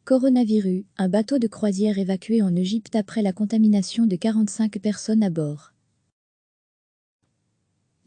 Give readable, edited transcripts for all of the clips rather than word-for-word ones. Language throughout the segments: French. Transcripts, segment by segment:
Coronavirus, un bateau de croisière évacué en Égypte après la contamination de 45 personnes à bord.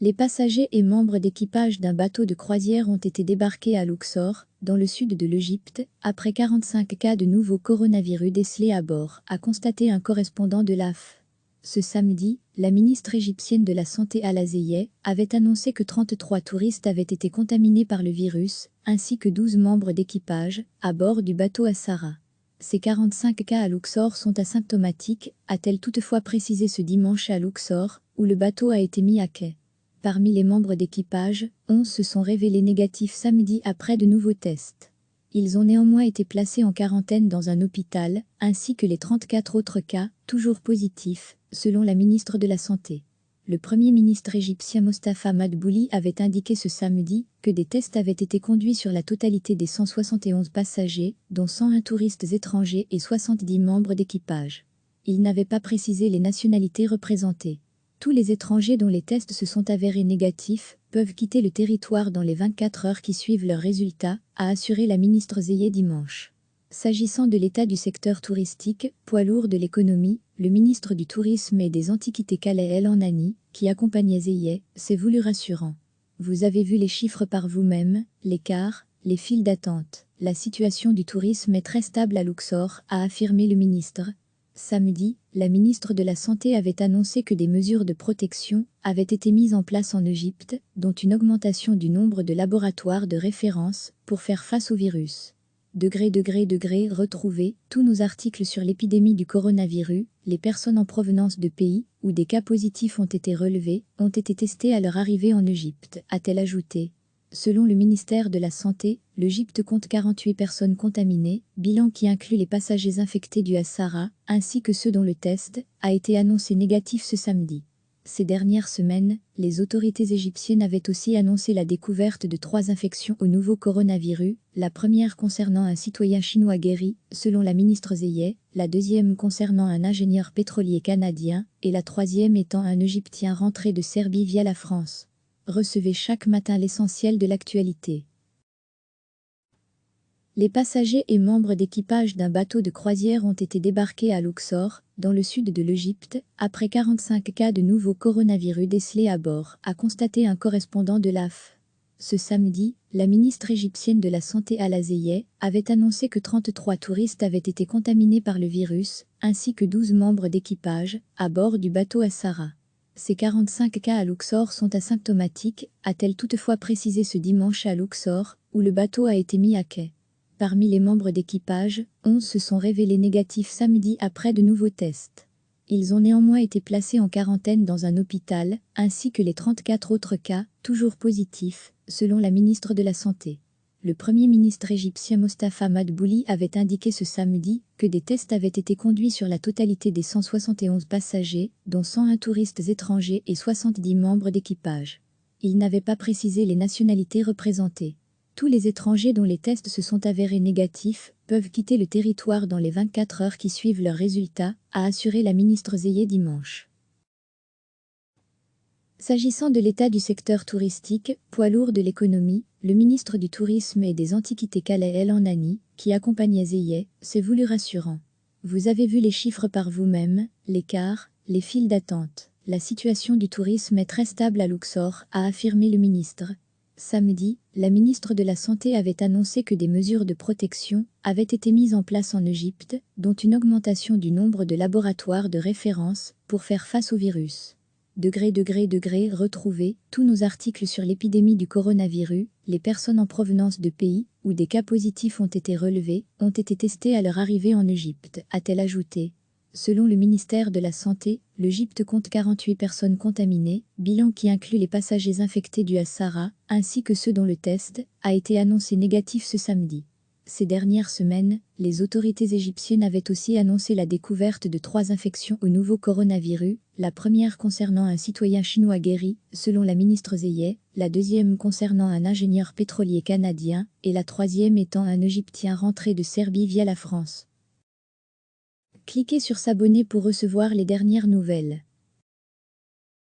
Les passagers et membres d'équipage d'un bateau de croisière ont été débarqués à Luxor, dans le sud de l'Égypte, après 45 cas de nouveau coronavirus décelés à bord, a constaté un correspondant de l'AF. Ce samedi, la ministre égyptienne de la Santé Hala Zeieh avait annoncé que 33 touristes avaient été contaminés par le virus, ainsi que 12 membres d'équipage, à bord du bateau Assara. Ces 45 cas à Luxor sont asymptomatiques, a-t-elle toutefois précisé ce dimanche à Luxor, où le bateau a été mis à quai. Parmi les membres d'équipage, 11 se sont révélés négatifs samedi après de nouveaux tests. Ils ont néanmoins été placés en quarantaine dans un hôpital, ainsi que les 34 autres cas, toujours positifs, selon la ministre de la Santé. Le Premier ministre égyptien Mostafa Madbouli avait indiqué ce samedi que des tests avaient été conduits sur la totalité des 171 passagers, dont 101 touristes étrangers et 70 membres d'équipage. Il n'avait pas précisé les nationalités représentées. Tous les étrangers dont les tests se sont avérés négatifs peuvent quitter le territoire dans les 24 heures qui suivent leurs résultats, a assuré la ministre Zeieh dimanche. S'agissant de l'état du secteur touristique, poids lourd de l'économie, le ministre du Tourisme et des Antiquités Khaled El Anani, qui accompagnait Zeieh, s'est voulu rassurant. Vous avez vu les chiffres par vous-même, l'écart, les files d'attente. La situation du tourisme est très stable à Luxor, a affirmé le ministre. Samedi, la ministre de la Santé avait annoncé que des mesures de protection avaient été mises en place en Égypte, dont une augmentation du nombre de laboratoires de référence pour faire face au virus. Retrouvez tous nos articles sur l'épidémie du coronavirus. Les personnes en provenance de pays où des cas positifs ont été relevés ont été testées à leur arrivée en Égypte, a-t-elle ajouté. Selon le ministère de la Santé, l'Égypte compte 48 personnes contaminées, bilan qui inclut les passagers infectés du Assara, ainsi que ceux dont le test a été annoncé négatif ce samedi. Ces dernières semaines, les autorités égyptiennes avaient aussi annoncé la découverte de 3 infections au nouveau coronavirus, la première concernant un citoyen chinois guéri, selon la ministre Zeieh, la deuxième concernant un ingénieur pétrolier canadien, et la troisième étant un Égyptien rentré de Serbie via la France. Recevez chaque matin l'essentiel de l'actualité. Les passagers et membres d'équipage d'un bateau de croisière ont été débarqués à Luxor, dans le sud de l'Égypte, après 45 cas de nouveau coronavirus décelés à bord, a constaté un correspondant de l'AF. Ce samedi, la ministre égyptienne de la Santé Hala Zeieh avait annoncé que 33 touristes avaient été contaminés par le virus, ainsi que 12 membres d'équipage, à bord du bateau Assara. Ces 45 cas à Luxor sont asymptomatiques, a-t-elle toutefois précisé ce dimanche à Luxor, où le bateau a été mis à quai. Parmi les membres d'équipage, 11 se sont révélés négatifs samedi après de nouveaux tests. Ils ont néanmoins été placés en quarantaine dans un hôpital, ainsi que les 34 autres cas, toujours positifs, selon la ministre de la Santé. Le Premier ministre égyptien Mostafa Madbouli avait indiqué ce samedi que des tests avaient été conduits sur la totalité des 171 passagers, dont 101 touristes étrangers et 70 membres d'équipage. Il n'avait pas précisé les nationalités représentées. Tous les étrangers dont les tests se sont avérés négatifs peuvent quitter le territoire dans les 24 heures qui suivent leurs résultats, a assuré la ministre Zeieh dimanche. S'agissant de l'état du secteur touristique, poids lourd de l'économie, le ministre du Tourisme et des Antiquités Khaled El Anani, qui accompagnait Zeieh, s'est voulu rassurant. Vous avez vu les chiffres par vous-même, l'écart, les files d'attente. La situation du tourisme est très stable à Luxor, a affirmé le ministre. Samedi, la ministre de la Santé avait annoncé que des mesures de protection avaient été mises en place en Égypte, dont une augmentation du nombre de laboratoires de référence pour faire face au virus. Retrouvez tous nos articles sur l'épidémie du coronavirus. Les personnes en provenance de pays où des cas positifs ont été relevés ont été testées à leur arrivée en Égypte, a-t-elle ajouté. Selon le ministère de la Santé, l'Égypte compte 48 personnes contaminées, bilan qui inclut les passagers infectés du Assara, ainsi que ceux dont le test a été annoncé négatif ce samedi. Ces dernières semaines, les autorités égyptiennes avaient aussi annoncé la découverte de 3 infections au nouveau coronavirus, la première concernant un citoyen chinois guéri, selon la ministre Zeieh, la deuxième concernant un ingénieur pétrolier canadien, et la troisième étant un Égyptien rentré de Serbie via la France. Cliquez sur s'abonner pour recevoir les dernières nouvelles.